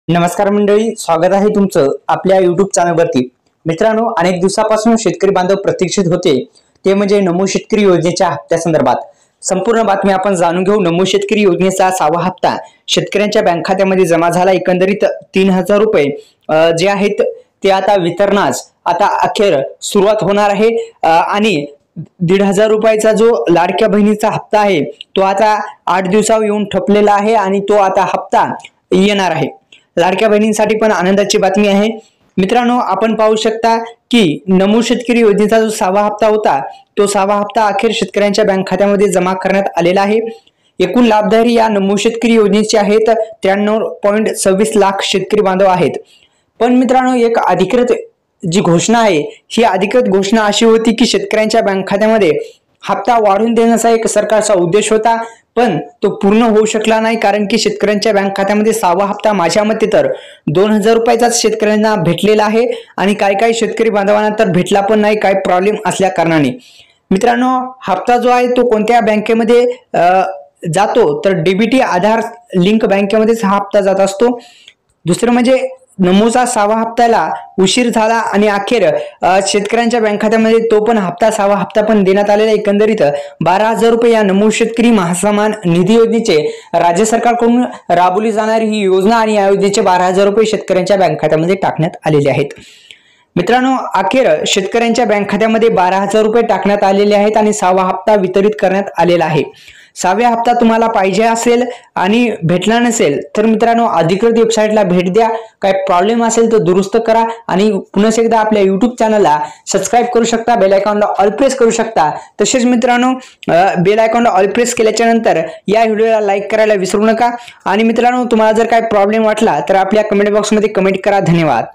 नमस्कार मंडळी, स्वागत आहे तुमचं आपल्या YouTube चॅनलवरती। मित्रांनो, अनेक दिवसापासून शेतकरी बांधव प्रतीक्षित होते ते म्हणजे नमो शेतकरी योजनेच्या हप्त्यासंदर्भात संपूर्ण बातमी आपण जाणून घेऊ। नमो शेतकरी योजनेचा 6वा हप्ता शेतकऱ्यांच्या बँक खात्यामध्ये जमा झाला। एकंदरीत 3000 रुपये जे आहेत ते आता वितरणास आता अखेर सुरुवात होणार आहे आणि 1500 रुपयाचा जो लाडक्या बहिणीचा हप्ता आहे तो आता 8 दिवसावर येऊन ठपलेला आहे आणि तो आता हप्ता येणार आहे। लाडक्या बहिणींसाठी पण आनंदाची बातमी आहे। मित्रांनो, आपण पाहू शकता की नमो शेतकरी योजनेचा जो 6वा हप्ता होता तो 6वा हप्ता अखेर शेतकऱ्यांच्या बँक खात्यामध्ये जमा करण्यात आलेला आहे। एकूण लाभधारी या नमो शेतकरी योजनेचे आहेत 93.26 लाख शेतकरी बांधव आहेत। पण मित्रांनो, एक अधिकृत जी घोषणा आहे ही अधिकृत घोषणा अशी होती की शेतकऱ्यांच्या बँक खात्यामध्ये हप्ता वाढवून देण्याचा एक सरकारचा उद्देश होता, पण तो पूर्ण होऊ शकला नाही कारण की शेतकऱ्यांच्या बँक खात्यामध्ये 6वा हप्ता माझ्या मते तर 2000 रुपयाचाच शेतकऱ्यांना भेटलेला आहे आणि काही शेतकरी बांधवांना तर भेटला पण नाही, काही प्रॉब्लेम असल्या कारणाने। मित्रांनो, हप्ता जो आहे तो कोणत्या बँकेमध्ये जातो तर डीबीटी आधार लिंक बँकेमध्येच हा हप्ता जात असतो। दुसरं म्हणजे नमोचा 6वा हप्त्याला उशीर झाला आणि अखेर शेतकऱ्यांच्या बँक खात्यामध्ये तो पण हप्ता 6वा हप्ता पण देण्यात आलेला। एकंदरीत 12000 रुपये या नमो शेतकरी महासन्मान निधी योजनेचे राज्य सरकारकडून राबवली जाणारी ही योजना आणि या योजनेचे 12000 रुपये शेतकऱ्यांच्या बँक खात्यामध्ये टाकण्यात आलेले आहेत। मित्रांनो, अखेर शेतकऱ्यांच्या बँक खात्यामध्ये 12000 रुपये टाकण्यात आलेले आहेत आणि 6वा हप्ता वितरित करण्यात आलेला आहे। 6व्या हप्ता तुम्हाला पाहिजे असेल आणि भेटला नसेल तर मित्रांनो अधिकृत वेबसाईटला भेट द्या। काही प्रॉब्लेम असेल तर दुरुस्त करा आणि पुन्हा एकदा आपल्या YouTube चॅनलला सबस्क्राइब करू शकता, बेल आयकॉनला ऑल प्रेस करू शकता। तसेच मित्रांनो, बेल आयकॉनला ऑल प्रेस केल्याच्या नंतर या व्हिडिओला लाईक करायला विसरू नका। आणि मित्रांनो, तुम्हाला जर काही प्रॉब्लेम वाटला तर आपल्या कमेंट बॉक्समध्ये कमेंट करा। धन्यवाद।